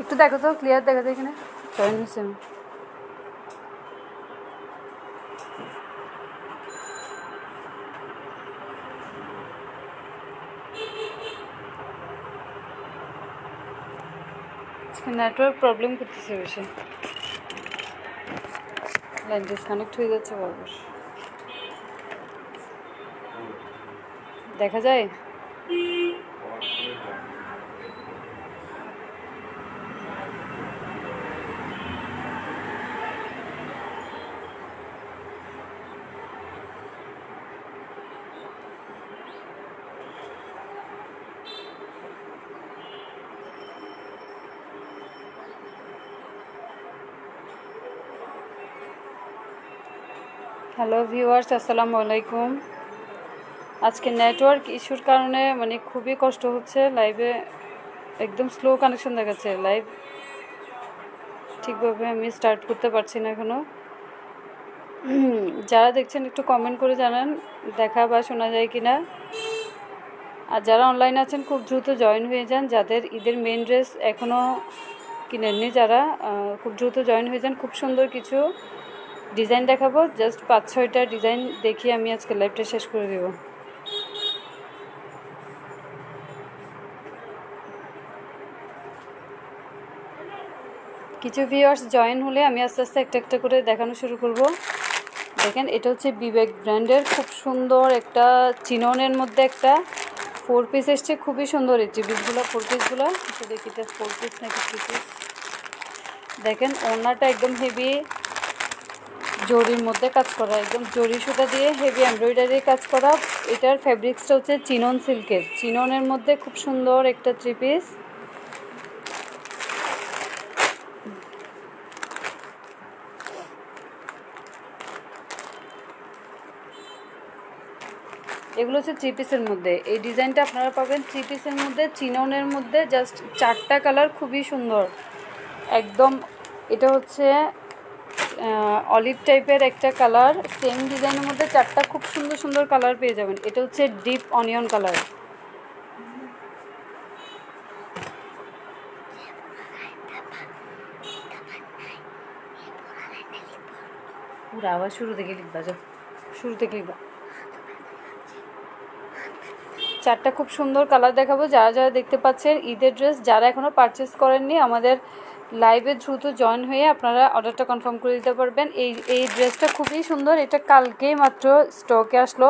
একটু দেখো তো, ক্লিয়ার দেখা যায় এখানে জয়েন হয়েছে। নেটওয়ার্ক প্রবলেম করতেছে বেশি, লাইন ডিসকানেক্ট হয়ে যাচ্ছে বারবার। দেখা যায় হ্যালো ভিউয়ার্স, আসসালামু আলাইকুম। আজকে নেটওয়ার্ক ইস্যুর কারণে মানে খুবই কষ্ট হচ্ছে, লাইভে একদম স্লো কানেকশন দেখাচ্ছে, লাইভ ঠিকভাবে আমি স্টার্ট করতে পারছি না এখনও। যারা দেখছেন একটু কমেন্ট করে জানান দেখা বা শোনা যায় কি না। আর যারা অনলাইনে আছেন খুব দ্রুত জয়েন হয়ে যান, যাদের ঈদের মেন ড্রেস এখনও কিনেননি যারা, খুব দ্রুত জয়েন হয়ে যান। খুব সুন্দর কিছু ডিজাইন দেখাবো, জাস্ট 5-6টা ডিজাইন দেখিয়ে আমি আজকে লাইভটা শেষ করে দেব। কিছু ভিউয়ার্স জয়েন হলে আমি আস্তে আস্তে একটা একটা করে দেখানো শুরু করব। দেখেন, এটা হচ্ছে বিবেক ব্র্যান্ডের খুব সুন্দর একটা চিননের মধ্যে একটা 4 পিস এসছে, খুবই সুন্দর এই পিসগুলো, 4 পিসগুলো। এটা দেখি এটা 4 পিস নাকি 3 পিস। দেখেন ওড়নাটা একদম হেভি জরির মধ্যে কাজ করা, একদম জরি সুতা দিয়ে হেভি এমব্রয়ডারি কাজ করা। এটার ফ্যাব্রিক্সটা হচ্ছে চিনন সিল্কের, চিননের মধ্যে খুব সুন্দর একটা 3 পিস। এগুলো হচ্ছে 3 পিসের মধ্যে, এই ডিজাইনটা আপনারা পাবেন 3 পিসের মধ্যে, চিননের মধ্যে, জাস্ট 4টা কালার খুবই সুন্দর একদম। এটা হচ্ছে অলিভ টাইপের একটা কালার, সেম ডিজাইনের মধ্যে 4টা খুব সুন্দর সুন্দর কালার পেয়ে যাবেন। এটা হচ্ছে ডিপ অনিয়ন কালার। পুরো আবার শুরু থেকে লিখবা, যাও শুরু থেকে লিখবা। 4টা খুব সুন্দর কালার দেখাবো। যারা যারা দেখতে পাচ্ছেন ঈদের ড্রেস, যারা এখনও পারচেস করেননি আমাদের লাইভে দ্রুত জয়েন হয়ে আপনারা অর্ডারটা কনফার্ম করে দিতে পারবেন। এই ড্রেসটা খুবই সুন্দর, এটা কালকেই মাত্র স্টকে আসলো।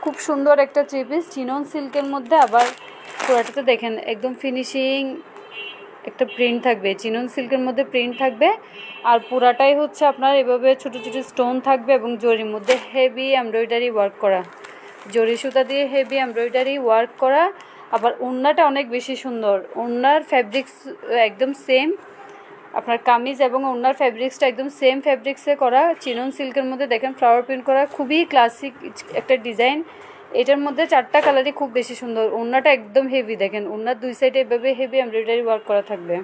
খুব সুন্দর একটা 3 পিস চিনন সিল্কের মধ্যে, আবার পুরোটাতে দেখেন একদম ফিনিশিং একটা প্রিন্ট থাকবে, চিনন সিল্কের মধ্যে প্রিন্ট থাকবে। আর পুরাটাই হচ্ছে আপনার এভাবে ছোটো ছোটো স্টোন থাকবে এবং জরির মধ্যে হেভি এমব্রয়ডারি ওয়ার্ক করা, জরি সুতা দিয়ে হেভি এমব্রয়ডারি ওয়ার্ক করা। আবার ওড়নাটা অনেক বেশি সুন্দর, ওড়নার ফ্যাব্রিক্স একদম সেম, আপনার কামিজ এবং ওড়নার ফ্যাব্রিক্সটা একদম সেম ফ্যাব্রিক্সে করা, চিনন সিল্কের মধ্যে দেখেন ফ্লাওয়ার প্রিন্ট করা, খুবই ক্লাসিক একটা ডিজাইন। এটার মধ্যে 4টা কালারই খুব বেশি সুন্দর। ওড়নাটা একদম হেভি, দেখেন ওড়নার 2 সাইডে এভাবে হেভি এমব্রয়ডারি ওয়ার্ক করা থাকবে।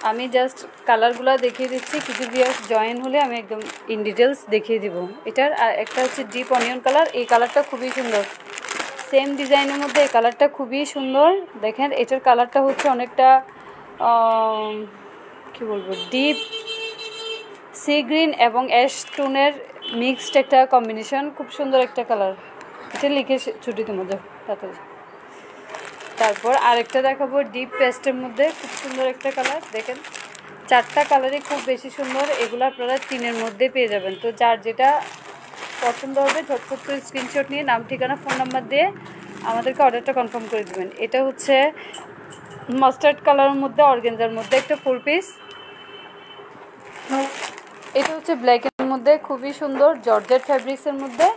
আমি জাস্ট কালারগুলো দেখিয়ে দিচ্ছি, কিছু ভিউয়ার্স জয়েন হলে আমি একদম ইন ডিটেলস দেখিয়ে দিব। এটার একটা হচ্ছে ডিপ অনিয়ন কালার, এই কালারটা খুবই সুন্দর, সেম ডিজাইনের মধ্যে এই কালারটা খুবই সুন্দর। দেখেন এটার কালারটা হচ্ছে অনেকটা কি বলবো, ডিপ সি গ্রিন এবং অ্যাশ টোনের মিক্সড একটা কম্বিনেশন, খুব সুন্দর একটা কালার। এটা লিখে ছুটিতে মধ্যে তাড়াতাড়ি। তারপর আরেকটা দেখাবো ডিপ পেস্টের মধ্যে, খুব সুন্দর একটা কালার। দেখেন 4টা কালারই খুব বেশি সুন্দর, এগুলো আপনারা 3-এর মধ্যে পেয়ে যাবেন। তো যার যেটা পছন্দ হবে ঝটফট করে স্ক্রিনশট নিয়ে নাম ঠিকানা ফোন নাম্বার দিয়ে আমাদেরকে অর্ডারটা কনফার্ম করে দেবেন। এটা হচ্ছে মাস্টার্ড কালারের মধ্যে অর্গানজার মধ্যে একটা 4 পিস। এটা হচ্ছে ব্ল্যাকের মধ্যে খুবই সুন্দর জর্জেট ফ্যাব্রিক্সের মধ্যে,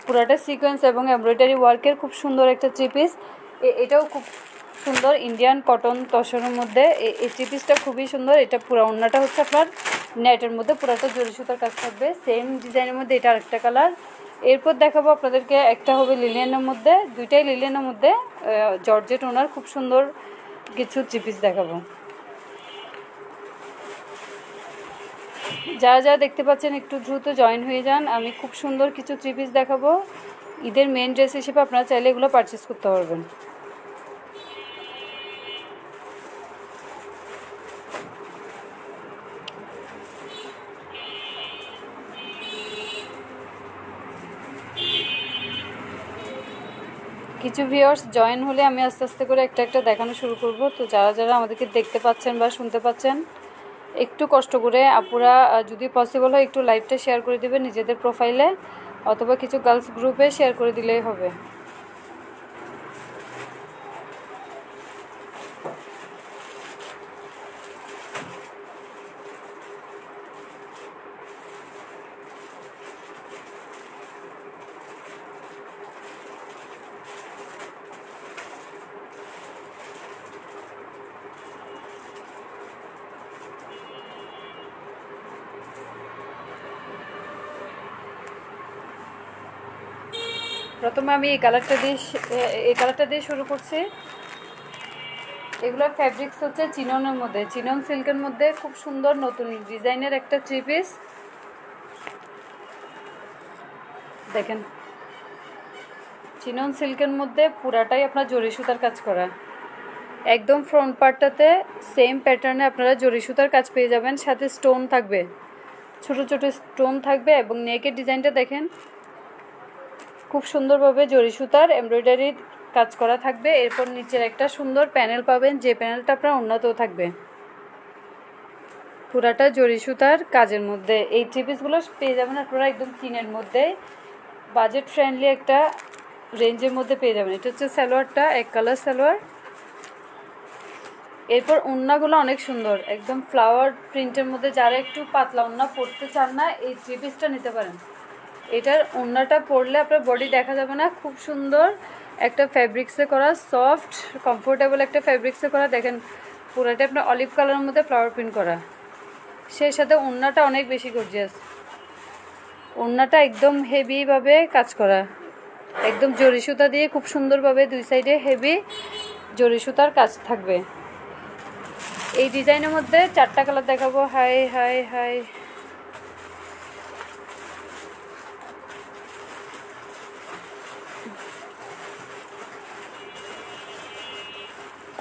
পুরাটা সিকোয়েন্স এবং এমব্রয়ডারি ওয়ার্কের খুব সুন্দর একটা 3 পিস। এটাও খুব সুন্দর ইন্ডিয়ান কটন তসরের মধ্যে, এই 3 পিসটা খুবই সুন্দর। এটা পুরো ওড়নাটা হচ্ছে আপনার নেটের মধ্যে, পুরাটা জরি সুতার কাজ থাকবে, সেম ডিজাইনের মধ্যে। এটা আরেকটা কালার। এরপর দেখাবো আপনাদেরকে একটা হবে লিলিয়ানের মধ্যে, দুইটাই লিলিয়ানের মধ্যে জর্জেট ওনার খুব সুন্দর কিছু 3 পিস দেখাবো। যারা যারা দেখতে পাচ্ছেন একটু দ্রুত জয়েন হয়ে যান, আমি খুব সুন্দর কিছু 3 পিস দেখাবো। ঈদের মেন ড্রেস হিসেবে আপনারা চাইলে এগুলো পারচেস করতে পারবেন। কিছু ভিউয়ার্স জয়েন হলে আমি আস্তে আস্তে করে একটা একটা দেখানো শুরু করব। তো যারা যারা আমাদেরকে দেখতে পাচ্ছেন বা শুনতে পাচ্ছেন, একটু কষ্ট করে আপুরা যদি পসিবল হয় একটু লাইভটা শেয়ার করে দেবেন নিজেদের প্রোফাইলে, অথবা কিছু গার্লস গ্রুপে শেয়ার করে দিলেই হবে। প্রথমে আমি এই কালারটা দিয়ে শুরু করছি। এগুলোর ফ্যাব্রিক্স হচ্ছে চিননের মধ্যে, চিনন সিল্কের মধ্যে খুব সুন্দর নতুন ডিজাইনের একটা 3 পিস। দেখেন চিনন সিল্কের মধ্যে পুরাটাই আপনার জরি সুতার কাজ করা। একদম ফ্রন্ট পার্টটাতে সেম প্যাটার্নে আপনারা জরি সুতার কাজ পেয়ে যাবেন, সাথে স্টোন থাকবে, ছোট ছোট স্টোন থাকবে। এবং নেকের ডিজাইনটা দেখেন খুব সুন্দরভাবে জরি সুতার এমব্রয়ডারির কাজ করা থাকবে। এরপর নিচের একটা সুন্দর প্যানেল পাবেন, যে প্যানেলটা আপনার উন্নতও থাকবে, পুরাটা জরি সুতার কাজের মধ্যে। এই 3 পিসগুলো পেয়ে যাবেন আপনারা একদম কিনের মধ্যে, বাজেট ফ্রেন্ডলি একটা রেঞ্জের মধ্যে পেয়ে যাবেন। এটা হচ্ছে সালোয়ারটা, এক কালার সালোয়ার। এরপর ওড়নাগুলো অনেক সুন্দর, একদম ফ্লাওয়ার প্রিন্টের মধ্যে। যারা একটু পাতলা ওড়না পরতে চান না, এই 3 পিসটা নিতে পারেন। এটার ওড়নাটা পরলে আপনার বডি দেখা যাবে না, খুব সুন্দর একটা ফ্যাব্রিক্সে করা, সফট কমফোর্টেবল একটা ফ্যাব্রিক্সে করা। দেখেন পুরোটা আপনার অলিভ কালারের মধ্যে ফ্লাওয়ার প্রিন্ট করা, সেই সাথে ওড়নাটা অনেক বেশি গর্জিয়াস। ওড়নাটা একদম হেভিভাবে কাজ করা, একদম জরি সুতা দিয়ে খুব সুন্দরভাবে দুই সাইডে হেভি জরি সুতার কাজ থাকবে। এই ডিজাইনের মধ্যে 4টা কালার দেখাবো। হাই হাই হাই,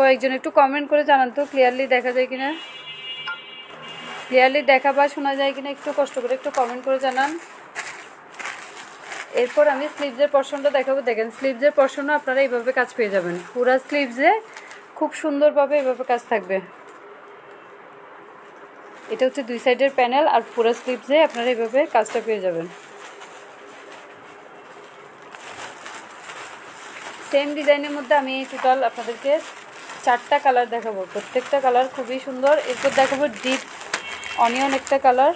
কয়েকজন একটু কমেন্ট করে জানান তো ক্লিয়ারলি দেখা যায় কিনা, ক্লিয়ারলি দেখা বা শোনা যায় কিনা, একটু কষ্ট করে একটু কমেন্ট করে জানান। এরপর আমি স্লিভসের পোরশনটা দেখাবো। দেখেন স্লিভসের পোরশনও আপনারা এইভাবে কাজ পেয়ে যাবেন, পুরো স্লিভসে খুব সুন্দরভাবে এভাবে কাজ থাকবে। এটা হচ্ছে দুই সাইডের প্যানেল, আর পুরো স্লিভসে আপনারা এইভাবে কাজটা পেয়ে যাবেন। সেম ডিজাইনের মধ্যে আমি টোটাল আপনাদেরকে 4টা কালার দেখাবো, প্রত্যেকটা কালার খুবই সুন্দর। এরপর দেখাবো ডিপ অনিয়ন একটা কালার।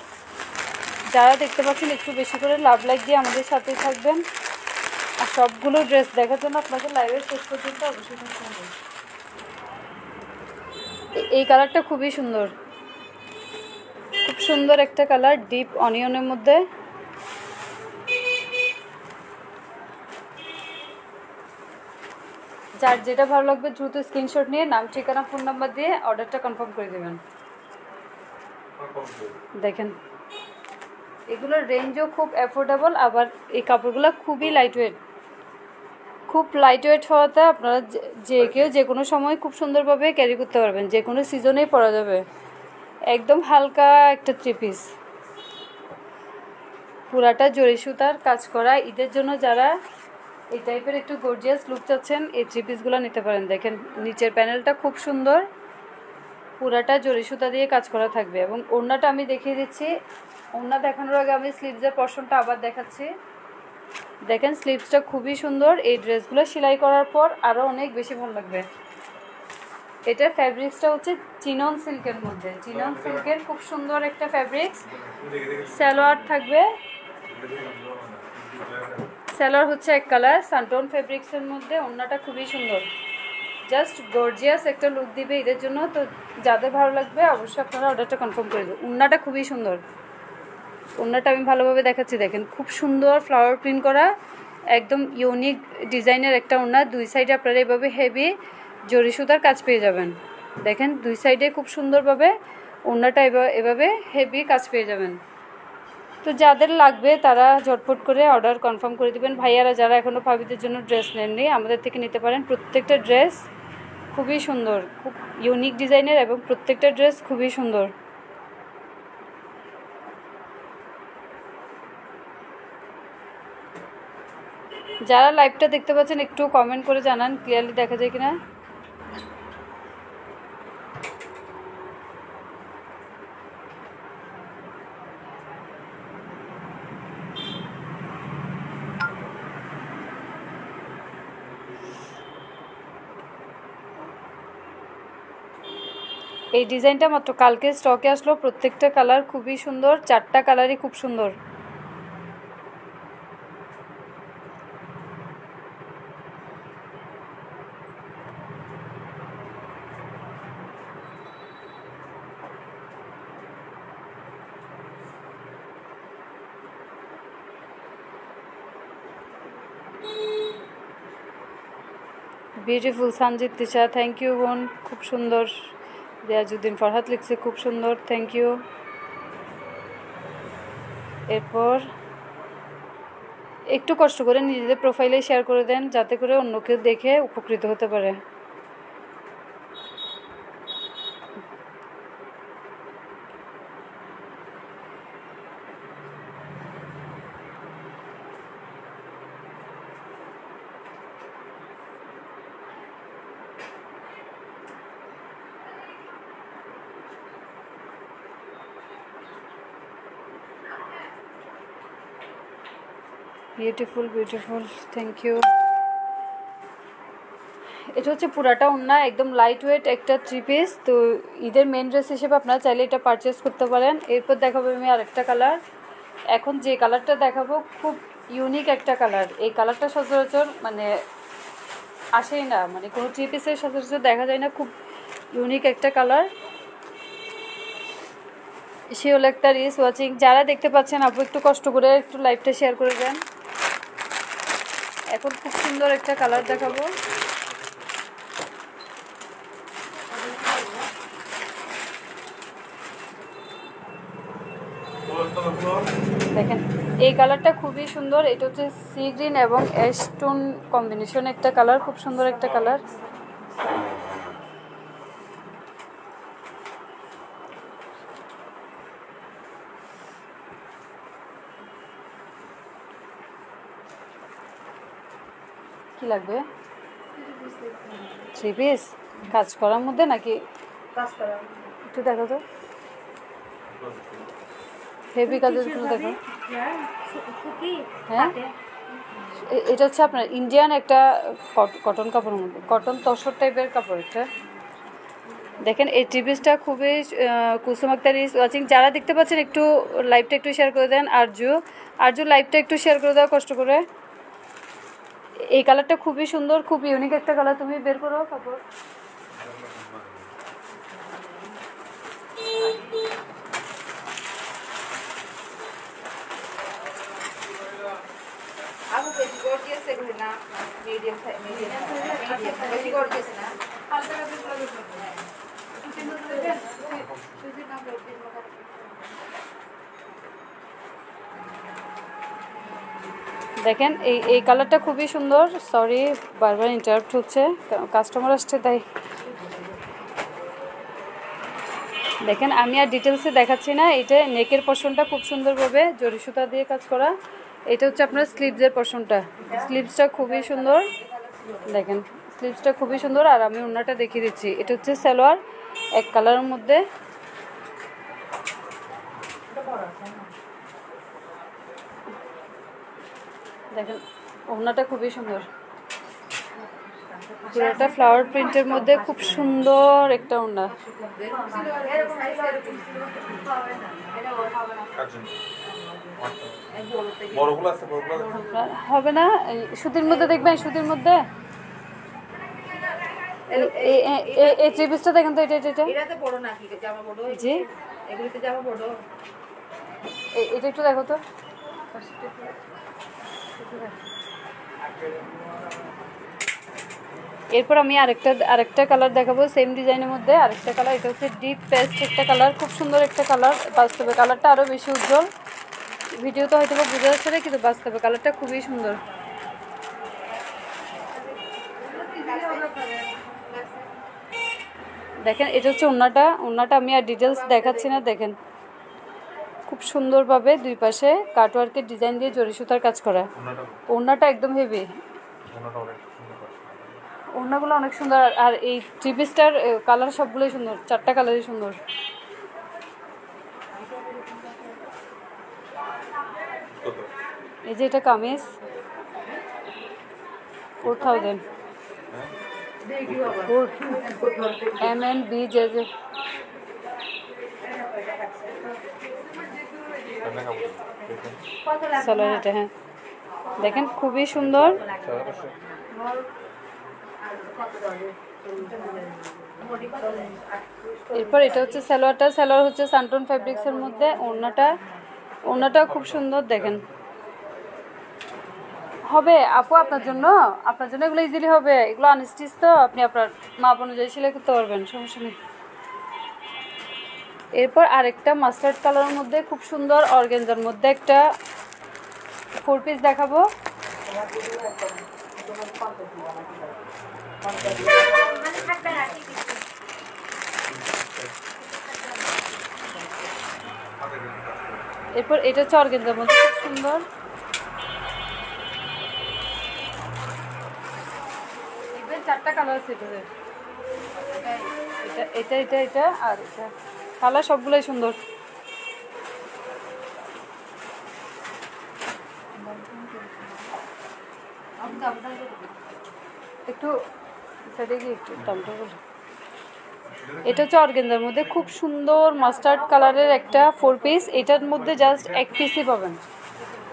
যারা দেখতে পাচ্ছেন একটু বেশি করে লাভ লাইক দিয়ে আমাদের সাথে থাকবেন, আর সবগুলো ড্রেস দেখার জন্য আপনাদের লাইভের শেষ পর্যন্ত অবশ্যই থাকতে হবে। এই কালারটা খুবই সুন্দর, খুব সুন্দর একটা কালার, ডিপ অনিয়নের মধ্যে। যার যেটা ভালো লাগবে দ্রুত স্ক্রিনশট নিয়ে নাম, ঠিকানা, ফোন নাম্বার দিয়ে অর্ডারটা কনফার্ম করে দেবেন। দেখেন এগুলোর রেঞ্জও খুব অ্যাফোর্ডেবল, আবার এই কাপড়গুলো খুবই লাইটওয়েট, খুব লাইটওয়েট হওয়াতে আপনারা যে কেউ যে কোনো সময় খুব সুন্দরভাবে ক্যারি করতে পারবেন, যে কোনো সিজনেই পরা যাবে। একদম হালকা একটা 3 পিস, পুরাটা জরি সুতার কাজ করা। ঈদের জন্য যারা এই টাইপের একটু গর্জিয়াস লুক চাচ্ছেন, এই 3 পিসগুলো নিতে পারেন। দেখেন নিচের প্যানেলটা খুব সুন্দর, পুরাটা জরি সুতা দিয়ে কাজ করা থাকবে। এবং ওড়নাটা আমি দেখিয়ে দিচ্ছি, ওড়না দেখানোর আগে আমি স্লিভসের পোরশনটা আবার দেখাচ্ছি। দেখেন স্লিভসটা খুবই সুন্দর, এই ড্রেসগুলো সেলাই করার পর আরও অনেক বেশি ভালো লাগবে। এটার ফ্যাব্রিক্সটা হচ্ছে চিনন সিল্কের মধ্যে, চিনন সিল্কের খুব সুন্দর একটা ফ্যাব্রিক্স। সালোয়ার থাকবে, সালোয়ার হচ্ছে এক কালার সানটোন ফ্যাব্রিক্সের মধ্যে। ওড়নাটা খুবই সুন্দর, জাস্ট গর্জিয়াস একটা লুক দিবে ঈদের জন্য। তো যাদের ভালো লাগবে অবশ্যই আপনারা অর্ডারটা কনফার্ম করে দেবেন। ওড়নাটা খুবই সুন্দর, ওড়নাটা আমি ভালোভাবে দেখাচ্ছি। দেখেন খুব সুন্দর ফ্লাওয়ার প্রিন্ট করা, একদম ইউনিক ডিজাইনের একটা ওড়না। দুই সাইডে আপনারা এভাবে হেভি জরি সুতার কাজ পেয়ে যাবেন। দেখেন দুই সাইডে খুব সুন্দরভাবে ওড়নাটা এভাবে হেভি কাজ পেয়ে যাবেন। তো যাদের লাগবে তারা ঝটপট করে অর্ডার কনফার্ম করে দেবেন। ভাইয়ারা যারা এখনও ভাবিদের জন্য ড্রেস নেননি, আমাদের থেকে নিতে পারেন। প্রত্যেকটা ড্রেস খুবই সুন্দর, খুব ইউনিক ডিজাইনের, এবং প্রত্যেকটা ড্রেস খুবই সুন্দর। যারা লাইভটা দেখতে পাচ্ছেন একটু কমেন্ট করে জানান ক্লিয়ারলি দেখা যায় কিনা। এই ডিজাইনটা মাত্র কালকে স্টকে আসলো, প্রত্যেকটা কালার খুবই সুন্দর, 4টা কালারই খুব সুন্দর। Beautiful Sanjit Tisha, thank you বোন, খুব সুন্দর। রিয়াজউদ্দিন ফরহাদ লিখছে খুব সুন্দর, থ্যাংক ইউ। এরপর একটু কষ্ট করে নিজেদের প্রোফাইলে শেয়ার করে দেন যাতে করে অন্য কেউ দেখে উপকৃত হতে পারে। Beautiful beautiful, thank you. এটা হচ্ছে পুরাটা ওড়না, একদম লাইট ওয়েট একটা 3 পিস। তো ঈদের মেন ড্রেস হিসেবে আপনারা চাইলে এটা পারচেস করতে পারেন। এরপর দেখাবো আমি আরেকটা কালার। এখন যে কালারটা দেখাবো খুব ইউনিক একটা কালার। এই কালারটা সচরাচর মানে আসেই না, মানে কোনো 3 পিসের সচরাচর দেখা যায় না, খুব ইউনিক একটা colour. Shiol Akter is watching. যারা দেখতে পাচ্ছেন আপু একটু কষ্ট করে একটু লাইভটা শেয়ার করে দেন। এখন খুব সুন্দর একটা কালার দেখাবো। দেখেন এই কালারটা খুবই সুন্দর। এটা হচ্ছে সি গ্রিন এবং অ্যাশ টোন কম্বিনেশন একটা কালার, খুব সুন্দর একটা কালার। কি লাগবে? 3 পিস কাজ করার মধ্যে নাকি একটু দেখো তো, হেভি কাজের জন্য দেখো। হ্যাঁ এটা হচ্ছে আপনার ইন্ডিয়ান একটা কটন কাপড়ের মধ্যে, কটন তসর টাইপের কাপড় একটা। দেখেন এই 3 পিসটা খুবই কুসুম আক্তার ইজ ওয়াচিং। যারা দেখতে পাচ্ছেন একটু লাইভটা একটু শেয়ার করে দেন। আরজু লাইভটা একটু শেয়ার করে দাও কষ্ট করে। এই কালারটা খুবই সুন্দর, খুব ইউনিক একটা কালার। তুমি বের করো কাপড়। আবু বেশি গর্জিয়াস এগুলো না, মিডিয়াম সাইজ, বেশি গর্জিয়াস না। হালকা কাপড় লাগে সুতির নাম সুতির নাম। দেখেন এই কালারটা খুবই সুন্দর। সরি বারবার ইন্টারাপ্ট হচ্ছে, কাস্টমার আসছে তাই। দেখেন আমি আর ডিটেলসে দেখাচ্ছি না। এটা নেকের পোর্শনটা খুব সুন্দরভাবে জরি সুতা দিয়ে কাজ করা। এটা হচ্ছে আপনার স্লিভসের পোর্শনটা, স্লিভসটা খুবই সুন্দর। দেখেন স্লিভসটা খুবই সুন্দর। আর আমি ওড়নাটা দেখিয়ে দিচ্ছি। এটা হচ্ছে সালোয়ার এক কালারের মধ্যে। দেখেন ওড়নাটা খুবই সুন্দর, পুরোটা ফ্লাওয়ার প্রিন্টের মধ্যে খুব সুন্দর একটা ওড়না। হবে না সুতির মধ্যে, দেখবেন সুতির মধ্যে এই 3 পিসটা দেখেন তো। এটা বড় নাকি জামা বড়? জি এগুলিতে জামা বড়। এটা একটু দেখো তো। এরপর আমি আরেকটা কালার দেখাবো সেম ডিজাইনের মধ্যে। আরেকটা কালার, এটা হচ্ছে ডিপ পেস্ট একটা কালার, খুব সুন্দর একটা কালার। বাস্তবে কালারটা আরও বেশি উজ্জ্বল, ভিডিওতে হয়তো বা বোঝা যাচ্ছে না, কিন্তু বাস্তবে কালারটা খুবই সুন্দর। দেখেন এটা হচ্ছে ওড়নাটা আমি আর ডিটেলস দেখাচ্ছি না। দেখেন খুব সুন্দরভাবে দুই পাশে কাটওয়ার্কের ডিজাইন দিয়ে জরি সুতার কাজ করা। ওড়নাটা একদম হেভি, ওড়নাগুলো অনেক সুন্দর। আর এই থ্রি পিসটার কালার সবগুলোই সুন্দর, 4টা কালারই সুন্দর। এই যে এটা কামিজ 4000 MNB যে সালোয়ার এটা। হ্যাঁ দেখেন খুবই সুন্দর। এরপর এটা হচ্ছে সালোয়ারটা, সালোয়ার হচ্ছে সানটন ফ্যাব্রিক্সের মধ্যে। ওড়নাটাও খুব সুন্দর দেখেন। হবে আপু আপনার জন্য এগুলো ইজিলি হবে, এগুলো আনস্টিচ তো আপনি আপনার মাপ অনুযায়ী সেলাই করতে পারবেন, সমস্যা নেই। এরপর আরেকটা মাস্টার্ড কালারের মধ্যে খুব সুন্দর অর্গানজার মধ্যে একটা 4 পিস দেখাবো। এরপর এটা হচ্ছে অর্গানজার মধ্যে খুব সুন্দর। এবার 4টা কালার আছে এটাতে, এটা এটা এটা আর এটা, কালার সবগুলোই সুন্দর। একটু সাইডে গিয়ে একটু দামটা বলো। এটা হচ্ছে অর্গানজার মধ্যে খুব সুন্দর মাস্টার্ড কালারের একটা 4 পিস। এটার মধ্যে জাস্ট এক পিসই পাবেন,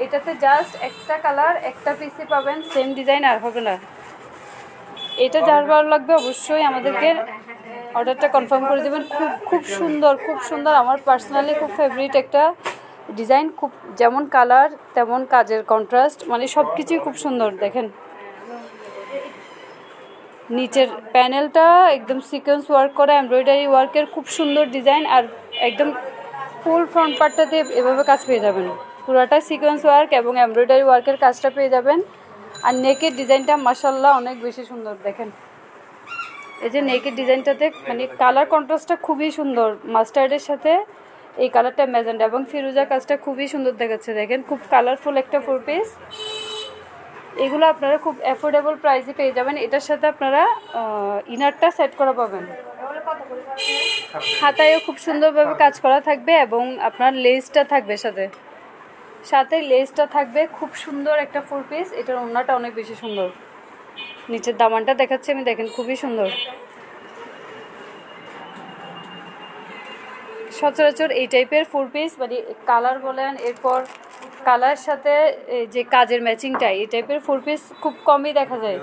এটাতে জাস্ট একটা কালার একটা পিসই পাবেন, সেম ডিজাইন আর হবে না। এটা যার ভালো লাগবে অবশ্যই আমাদেরকে অর্ডারটা কনফার্ম করে দেবেন। খুব সুন্দর, খুব সুন্দর। আমার পার্সোনালি খুব ফেভারিট একটা ডিজাইন, খুব যেমন কালার তেমন কাজের কন্ট্রাস্ট, মানে সব কিছুই খুব সুন্দর। দেখেন নিচের প্যানেলটা একদম সিকোয়েন্স ওয়ার্ক করা এমব্রয়ডারি ওয়ার্কের খুব সুন্দর ডিজাইন, আর একদম ফুল ফ্রন্ট পার্টটাতে এভাবে কাজ পেয়ে যাবেন, পুরাটা সিকোয়েন্স ওয়ার্ক এবং এমব্রয়ডারি ওয়ার্কের কাজটা পেয়ে যাবেন। আর নেকের ডিজাইনটা মাশাআল্লাহ অনেক বেশি সুন্দর। দেখেন এই যে নেকের ডিজাইনটাতে মানে কালার কন্ট্রাস্টটা খুবই সুন্দর, মাস্টার্ডের সাথে এই কালারটা ম্যাজেন্ডা এবং ফিরোজা কাজটা খুবই সুন্দর দেখাচ্ছে। দেখেন খুব কালারফুল একটা 4 পিস। এগুলো আপনারা খুব অ্যাফোর্ডেবল প্রাইসে পেয়ে যাবেন। এটার সাথে আপনারা ইনারটা সেট করা পাবেন, হাতায়ও খুব সুন্দরভাবে কাজ করা থাকবে এবং আপনার লেসটা থাকবে সাথে লেসটা থাকবে। খুব সুন্দর একটা 4 পিস। এটার ওড়নাটা অনেক বেশি সুন্দর, নিচের দামানটা দেখাচ্ছি আমি, দেখেন খুবই সুন্দর। সচরাচর এই টাইপের 4 পিস মানে কালার বলেন, এরপর কালার সাথে যে কাজের ম্যাচিংটা, এই টাইপের 4 পিস খুব কমই দেখা যায়।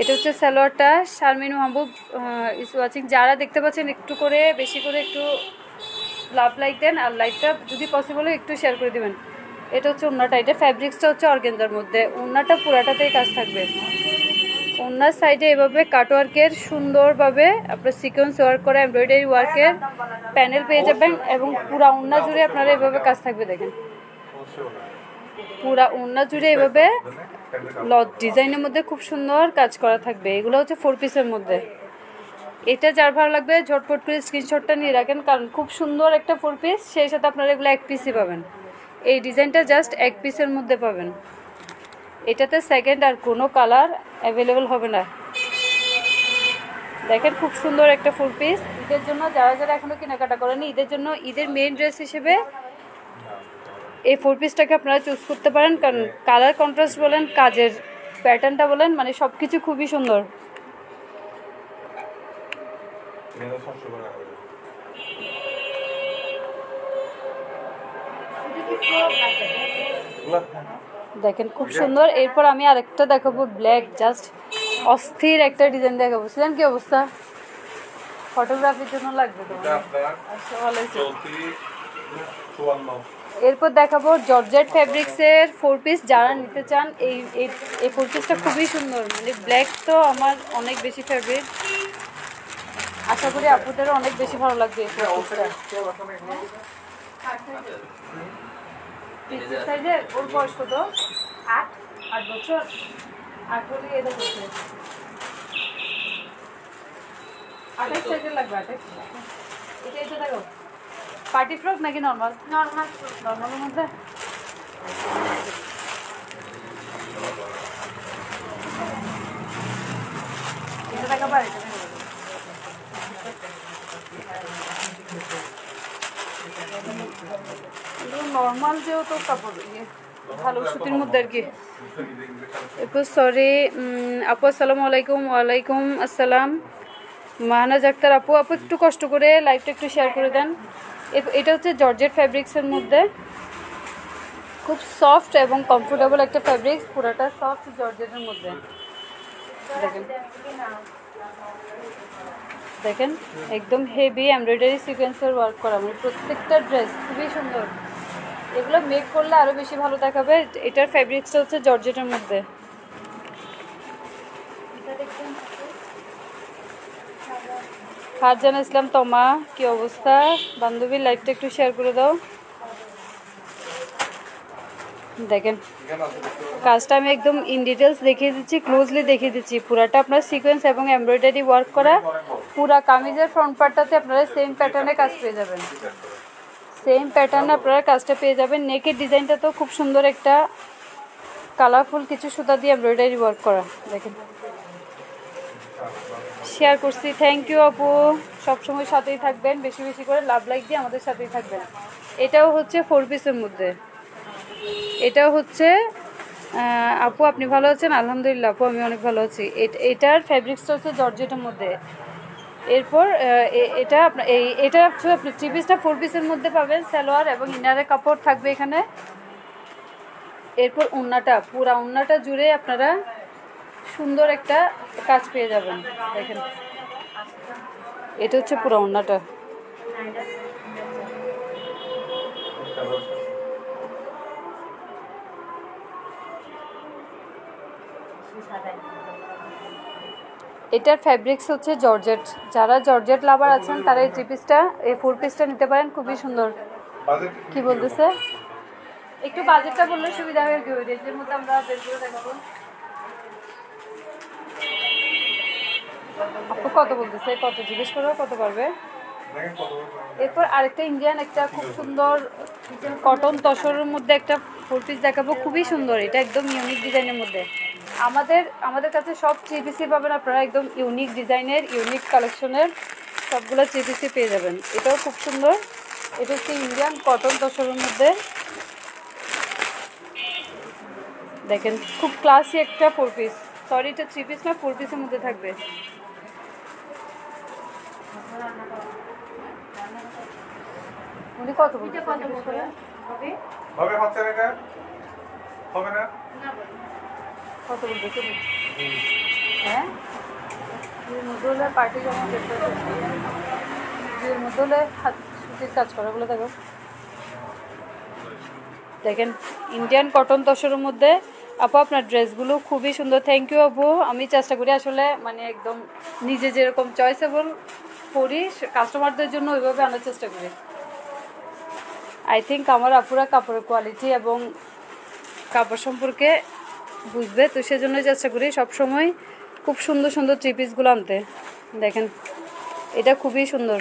এটা হচ্ছে সালোয়ারটা। শারমিন মাহবুব ইস ওয়াচিং, যারা দেখতে পাচ্ছেন একটু করে বেশি করে একটু লাভ লাইক দেন, আর লাইকটা যদি পসিবল হয় একটু শেয়ার করে দেবেন। এটা হচ্ছে ওড়নাটা, এটা ফ্যাব্রিক্সটা হচ্ছে অর্গানজার মধ্যে। ওড়নাটা পুরাটাতেই কাজ থাকবে, ওড়নার সাইডে এভাবে কাটওয়ার্কের সুন্দরভাবে আপনার সিকোয়েন্স ওয়ার্ক করা এমব্রয়ডারি ওয়ার্কের প্যানেল পেয়ে যাবেন এবং পুরা ওড়না জুড়ে আপনারা এভাবে কাজ থাকবে। দেখেন পুরা ওড়না জুড়ে এভাবে ডিজাইনের মধ্যে খুব সুন্দর কাজ করা থাকবে। এগুলো হচ্ছে 4 পিসের মধ্যে। এটা যার ভালো লাগবে ঝটপট করে স্ক্রিনশটটা নিয়ে রাখেন, কারণ খুব সুন্দর একটা 4 পিস, সেই সাথে আপনারা এগুলো এক পিসই পাবেন। এই ডিজাইনটা জাস্ট এক পিসের মধ্যে পাবেন, এটাতে সেকেন্ড আর কোনো কালার অ্যাভেলেবল হবে না। দেখেন খুব সুন্দর একটা 4 পিস। ঈদের জন্য যারা এখনও কেনাকাটা করেনি, ঈদের জন্য ঈদের মেইন ড্রেস হিসেবে এই 4 পিসটাকে আপনারা চুজ করতে পারেন, কারণ কালার কন্ট্রাস্ট বলেন, কাজের প্যাটার্নটা বলেন, মানে সব কিছু খুবই সুন্দর। দেখেন খুব সুন্দর। এরপর আমি আরেকটা দেখাবো ব্ল্যাক, জাস্ট অস্থির একটা ডিজাইন দেখাবো। সিলেন কি অবস্থা? ফটোগ্রাফির জন্য লাগবে তো। এরপর দেখাবো জর্জেট ফ্যাব্রিক্সের 4 পিস। যারা নিতে চান এই 4 পিসটা খুবই সুন্দর, মানে ব্ল্যাক তো আমার অনেক বেশি ফেভারিট, আশা করি আপুদেরও অনেক বেশি ভালো লাগবে এই 4 পিসটা। সাইজে ওর বয়স কত? 8 বছর। 8 বলে এটা করছে 28 সাইজের লাগবে। 28 এটা দেখো পার্টি ফ্রক নাকি নর্মাল? নরমাল নর্মালের মধ্যে টাকা বাড়ি নর্মাল যেহেতু কাপড় ভালো সুতির মধ্যে আর কি। এরপর সরি আপু আসসালামু আলাইকুম। ওয়ালাইকুম আসসালাম। মাহনাজ আক্তার আপু, আপু একটু কষ্ট করে লাইভটা একটু শেয়ার করে দেন। এটা হচ্ছে জর্জেট ফ্যাব্রিক্সের মধ্যে, খুব সফট এবং কমফোর্টেবল একটা ফ্যাব্রিক্স, পুরোটা সফট জর্জেটের মধ্যে। দেখেন দেখেন একদম হেভি এমব্রয়ডারি সিকোয়েন্সের ওয়ার্ক করা, মানে প্রত্যেকটা ড্রেস খুবই সুন্দর। এগুলো মেক করলে আরও বেশি ভালো দেখাবে। এটার ফ্যাব্রিক্সটা হচ্ছে জর্জেটের মধ্যে। ফারজান ইসলাম তমা, কি অবস্থা বান্ধবী? লাইভটা একটু শেয়ার করে দাও। দেখেন কাজটা আমি একদম ইন ডিটেলস দেখিয়ে দিচ্ছি, ক্লোজলি দেখিয়ে দিচ্ছি। পুরাটা আপনার সিকোয়েন্স এবং এমব্রয়ডারি ওয়ার্ক করা। পুরা কামিজের ফ্রন্ট পার্টটাতে আপনারা সেম প্যাটার্নে কাজ পেয়ে যাবেন, সেম প্যাটার্নে আপনারা কাজটা পেয়ে যাবেন। নেকের ডিজাইনটা তো খুব সুন্দর একটা কালারফুল কিছু সুতা দিয়ে এমব্রয়ডারি ওয়ার্ক করা। দেখেন শেয়ার করছি, থ্যাংক ইউ আপু। সবসময় সাথেই থাকবেন, বেশি বেশি করে লাভ লাইক দিয়ে আমাদের সাথেই থাকবেন। এটাও হচ্ছে 4 পিসের মধ্যে। এটাও হচ্ছে আপু আপনি ভালো আছেন? আলহামদুলিল্লাহ আপু আমি অনেক ভালো আছি। এটার ফ্যাব্রিক্সটা হচ্ছে জর্জেটের মধ্যে। এরপর এটা আপনার এটা হচ্ছে আপনি 3 পিসটা 4 পিসের মধ্যে পাবেন। সালোয়ার এবং ইনারের কাপড় থাকবে এখানে। এরপর ওড়নাটা, পুরা ওড়নাটা জুড়ে আপনারা সুন্দর একটা কাজ পেয়ে যাবেন। দেখেন এটা হচ্ছে পুরা ওড়নাটা। এটার ফ্যাব্রিক্স হচ্ছে জর্জেট। যারা জর্জেট লাভার আছেন তারা এই 3 পিসটা, এই 4 পিসটা নিতে পারেন, খুবই সুন্দর। কি বলতেছে একটু বাজেটটা বললে সুবিধা হয় কি, ওই রেঞ্জের মধ্যে আমরা বের করে দেখাবো। আপু কত বলতেছে, কত জিজ্ঞেস করো, কত পারবে? এরপর আরেকটা ইন্ডিয়ান একটা খুব সুন্দর কটন তসরের মধ্যে একটা 4 পিস দেখাবো, খুবই সুন্দর। এটা একদম ইউনিক ডিজাইনের মধ্যে। আমাদের কাছে সব 3 পিসই পাবেন আপনারা, একদম ইউনিক ডিজাইনের, ইউনিক কালেকশনের সবগুলো 3 পিসই পেয়ে যাবেন। এটাও খুব সুন্দর। এটা হচ্ছে ইন্ডিয়ান কটন তসরের মধ্যে। দেখেন খুব ক্লাসি একটা 4 পিস, সরি এটা 3 পিস না 4 পিসের মধ্যে থাকবে। উনি কত বলতে হবে না কত বলতে হ্যাঁ মধ্যে হলে পার্টি জমা দেখতে মধ্যে হলে হাত সুতির কাজ করে বলে। দেখো দেখেন ইন্ডিয়ান কটন তসরের মধ্যে। আপু আপনার ড্রেসগুলো খুবই সুন্দর, থ্যাংক ইউ আপু। আমি চেষ্টা করি আসলে মানে একদম নিজে যেরকম চয়েসেবল করি কাস্টমারদের জন্য ওইভাবে আনার চেষ্টা করি। আই থিঙ্ক আমার আপুরা কাপড়ের কোয়ালিটি এবং কাপড় সম্পর্কে বুঝবে, তো সেজন্য চেষ্টা করি সবসময় খুব সুন্দর সুন্দর 3 পিসগুলো আনতে। দেখেন এটা খুবই সুন্দর।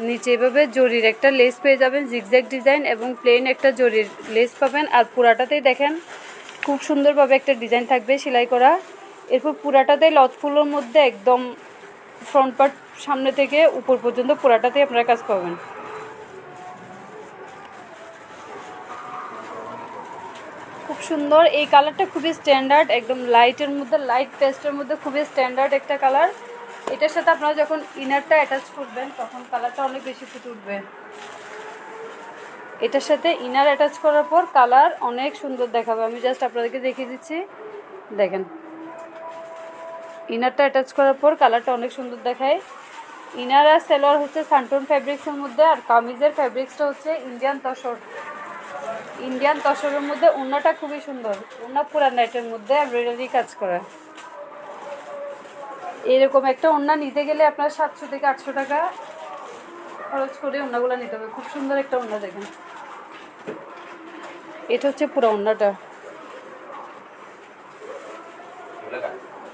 নিচে এভাবে জরির একটা লেস পেয়ে যাবেন, জিগজ্যাগ ডিজাইন, এবং প্লেন একটা জরির লেস পাবেন। আর পুরাটাতেই দেখেন খুব সুন্দরভাবে একটা ডিজাইন থাকবে সেলাই করা। এরপর পুরাটাতেই লট ফুলের মধ্যে একদম ফ্রন্ট পার্ট সামনে থেকে উপর পর্যন্ত পুরাটাতেই আপনারা কাজ পাবেন। খুব সুন্দর এই কালারটা, খুবই স্ট্যান্ডার্ড, একদম লাইটের মধ্যে, লাইট পেস্টের মধ্যে খুবই স্ট্যান্ডার্ড একটা কালার। এটার সাথে আপনারা যখন ইনারটা অ্যাটাচ করবেন তখন কালারটা অনেক বেশি ফুটে উঠবে। এটার সাথে ইনার অ্যাটাচ করার পর কালার অনেক সুন্দর দেখাবে। আমি জাস্ট আপনাদেরকে দেখিয়ে দিচ্ছি। দেখেন ইনারটা অ্যাটাচ করার পর কালারটা অনেক সুন্দর দেখায়। ইনার আর সালোয়ার হচ্ছে সান্টন ফ্যাব্রিক্সের মধ্যে, আর কামিজের ফ্যাব্রিক্সটা হচ্ছে ইন্ডিয়ান তসর। ইন্ডিয়ান তসরের মধ্যে ওড়নাটা খুবই সুন্দর, ওড়না পুরা নেটের মধ্যে এমব্রয়ডারি কাজ করা। এরকম একটা ওড়না নিতে গেলে আপনার 700 থেকে 800 টাকা খরচ করে ওড়নাগুলো নিতে হবে। খুব সুন্দর একটা ওড়না দেখেন, এটা হচ্ছে পুরো ওড়নাটা।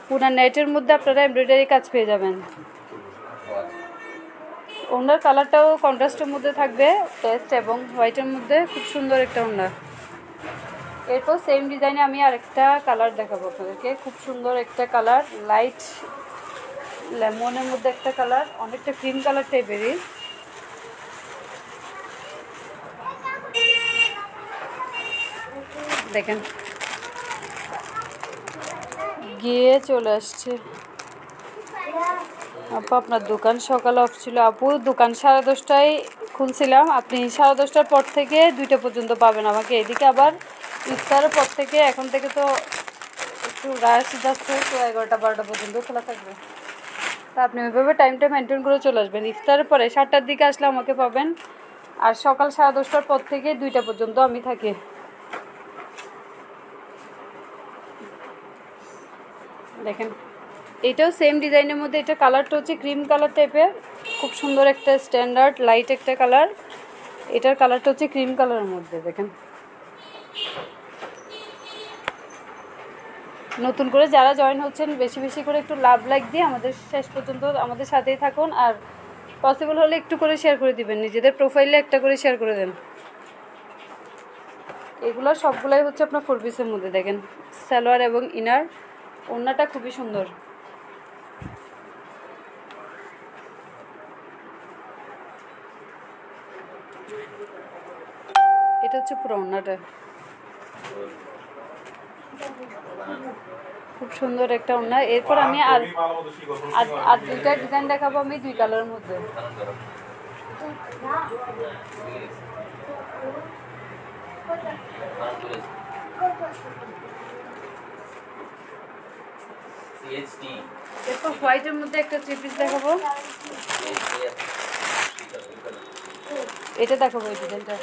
পুরা নেটের মধ্যে আপনারা এমব্রয়ডারি কাজ পেয়ে যাবেন। ওনার কালারটাও কন্ট্রাস্টের মধ্যে থাকবে, পেস্ট এবং হোয়াইটের মধ্যে, খুব সুন্দর একটা ওনা। এরপর সেম ডিজাইনে আমি আরেকটা কালার দেখাবো আপনাদেরকে, খুব সুন্দর একটা কালার, লাইট লেমনের মধ্যে একটা কালার, অনেকটা ক্রিম কালার টাইপেরই। দেখেন গিয়ে চলে আসছে। আপু আপনার দোকান সকালে অফ ছিল? আপু দোকান 10:30টায় খুলছিলাম, আপনি 10:30টার পর থেকে 2টা পর্যন্ত পাবেন আমাকে। এদিকে আবার ইফতারের পর থেকে, এখন থেকে তো একটু রাশ যাচ্ছে, তো 11টা-12টা পর্যন্ত খোলা থাকবে। তা আপনি ওইভাবে টাইমটা মেনটেন করে চলে আসবেন। ইফতারের পরে 7টার দিকে আসলে আমাকে পাবেন, আর সকাল 10:30টার পর থেকে 2টা পর্যন্ত আমি থাকি। দেখেন এটাও সেম ডিজাইনের মধ্যে, এটা কালারটা হচ্ছে ক্রিম কালার টাইপের, খুব সুন্দর একটা স্ট্যান্ডার্ড লাইট একটা কালার। এটার কালারটা হচ্ছে ক্রিম কালারের মধ্যে। দেখেন নতুন করে যারা জয়েন হচ্ছেন বেশি বেশি করে একটু লাভ লাইক দিয়ে আমাদের শেষ পর্যন্ত আমাদের সাথেই থাকুন, আর পসিবল হলে একটু করে শেয়ার করে দিবেন, নিজেদের প্রোফাইলে একটা করে শেয়ার করে দেন। এগুলো সবগুলাই হচ্ছে আপনার 4 পিসের মধ্যে। দেখেন সালোয়ার এবং ইনার, ওড়নাটা খুবই সুন্দর। এটা হচ্ছে পুরো ওড়নাটা, খুব সুন্দর একটা ওড়না। এরপর আমি আর 2টা ডিজাইন দেখাবো আমি 2 কালারের মধ্যে। এরপর হোয়াইটের মধ্যে একটা 3 পিস দেখাবো, এটা দেখাবো এই ডিজাইনটা।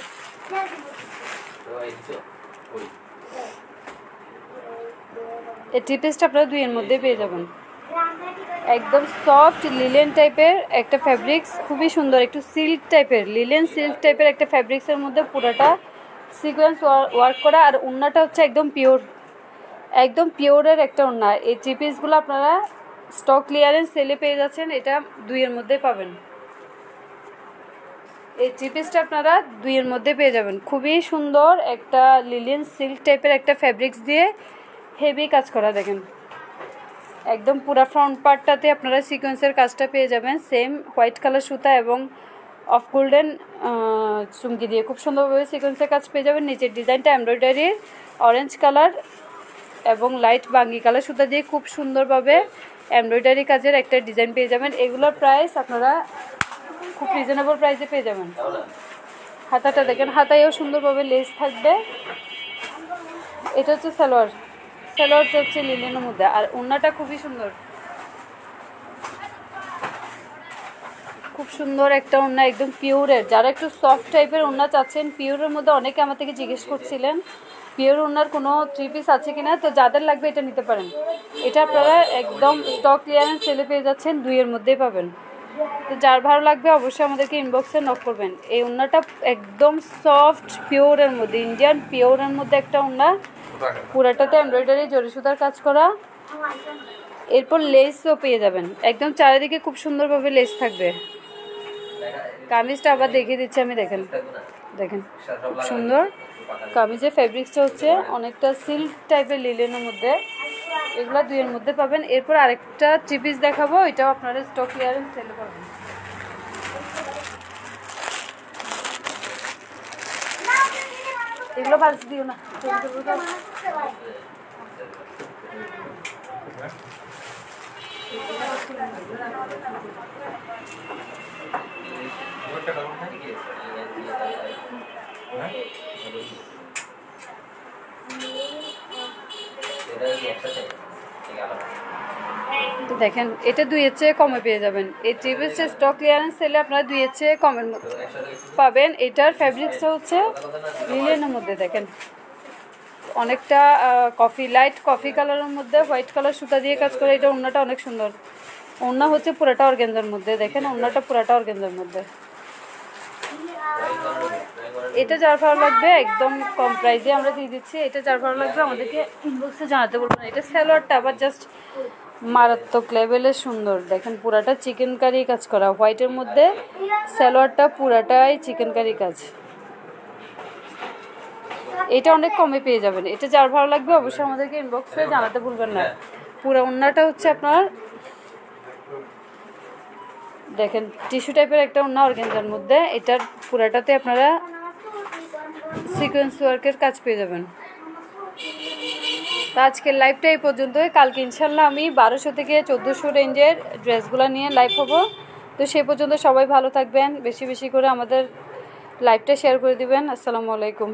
এই 3 পিসটা আপনারা 2 এর মধ্যে পেয়ে যাবেন। একদম সফট লিলেন টাইপের একটা ফ্যাব্রিক্স, খুবই সুন্দর, একটু সিল্ক টাইপের, লিলেন সিল্ক টাইপের একটা ফ্যাব্রিক্সের মধ্যে পুরোটা সিকোয়েন্স ওয়ার্ক করা, আর ওড়নাটা হচ্ছে একদম পিওর, একদম পিওরের একটা ওড়না। এই 3 পিসগুলো আপনারা স্টক ক্লিয়ারেন্স সেলে পেয়ে যাচ্ছেন, এটা 2 এর মধ্যে পাবেন। এই 3 পিসটা আপনারা 2 এর মধ্যে পেয়ে যাবেন। খুবই সুন্দর একটা লিলেন সিল্ক টাইপের একটা ফ্যাব্রিক্স দিয়ে হেভি কাজ করা। দেখেন একদম পুরো ফ্রন্ট পার্টটাতে আপনারা সিকোয়েন্সের কাজটা পেয়ে যাবেন, সেম হোয়াইট কালার সুতা এবং অফ গোল্ডেন চুমকি দিয়ে খুব সুন্দরভাবে সিকোয়েন্সের কাজ পেয়ে যাবেন। নিচের ডিজাইনটা এমব্রয়ডারির অরেঞ্জ কালার এবং লাইট বাঙ্গি কালার সুতা দিয়ে খুব সুন্দরভাবে এমব্রয়ডারি কাজের একটা ডিজাইন পেয়ে যাবেন। এগুলোর প্রাইস আপনারা খুব রিজনেবল প্রাইসে পেয়ে যাবেন। হাতাটা দেখেন, হাতায়ও সুন্দরভাবে লেস থাকবে। এটা হচ্ছে সালোয়ার, সালোয়ারটা হচ্ছে লিলেনের মধ্যে, আর ওড়নাটা খুবই সুন্দর, খুব সুন্দর একটা ওড়না, একদম পিওরের। যারা একটু সফট টাইপের ওড়না চাচ্ছেন, পিওরের মধ্যে অনেকে আমার থেকে জিজ্ঞেস করছিলেন পিওর ওড়নার কোনো 3 পিস আছে কিনা, তো যাদের লাগবে এটা নিতে পারেন। এটা আপনারা একদম স্টক ক্লিয়ারেন্স সেলে পেয়ে যাচ্ছেন, 2 এর মধ্যেই পাবেন। তো যার ভালো লাগবে অবশ্যই আমাদেরকে ইনবক্সে নক করবেন। এই ওড়নাটা একদম সফট পিওরের মধ্যে, ইন্ডিয়ান পিওরের মধ্যে একটা ওড়না, পুরাটাতে এমব্রয়ডারি জরি সুতার কাজ করা। এরপর লেসও পেয়ে যাবেন, একদম চারিদিকে খুব সুন্দরভাবে লেস থাকবে। কামিজটা আবার দেখিয়ে দিচ্ছি আমি। দেখেন দেখেন খুব সুন্দর কামিজের ফ্যাব্রিক্সটা হচ্ছে অনেকটা সিল্ক টাইপের লিলেনের মধ্যে। এগুলো 2 এর মধ্যে পাবেন। এরপর আরেকটা 3 পিস দেখাবো, এটাও আপনারা স্টক ক্লিয়ারেন্স সেলে পাবেন। এগুলো বাজ দিও না, তো দেখেন এটা 2 এর চেয়ে কমে পেয়ে যাবেন। এই 3 পিসটা স্টক ক্লিয়ারেন্স সেলে আপনারা 2 এর চেয়ে কমের মধ্যে পাবেন। এটার ফ্যাব্রিক্সটা হচ্ছে লিলেনের মধ্যে। দেখেন অনেকটা কফি, লাইট কফি কালারের মধ্যে হোয়াইট কালার সুতা দিয়ে কাজ করে। এটা ওড়নাটা অনেক সুন্দর, ওড়না হচ্ছে পুরাটা অর্গানজার মধ্যে। দেখেন ওড়নাটা পুরাটা অর্গানজার মধ্যে। এটা যার ভালো লাগবে একদম কম প্রাইসে আমরা দিয়ে দিচ্ছি। এটা যার ভালো লাগবে আমাদেরকে ইনবক্সে জানাতে বলবেন। এটা সালোয়ারটা আবার জাস্ট মারাত্মক লেভেলের সুন্দর। দেখেন পুরাটা চিকেন কারি কাজ করা, হোয়াইটের মধ্যে সালোয়ারটা পুরাটাই চিকেন কারি কাজ। এটা অনেক কমে পেয়ে যাবেন। এটা যার ভালো লাগবে অবশ্যই আমাদেরকে ইনবক্সে জানাতে ভুলবেন না। পুরো ওড়নাটা হচ্ছে আপনার দেখেন টিস্যু টাইপের একটা ওড়না অর্গানজার মধ্যে, এটার পুরাটাতে আপনারা সিকোয়েন্স ওয়ার্কের কাজ পেয়ে যাবেন। তো আজকের লাইভটা এই পর্যন্তই। কালকে ইনশাল্লাহ আমি 1200 থেকে 1400 রেঞ্জের ড্রেসগুলো নিয়ে লাইভ হবো। তো সেই পর্যন্ত সবাই ভালো থাকবেন, বেশি বেশি করে আমাদের লাইভটা শেয়ার করে দিবেন। আসসালামু আলাইকুম।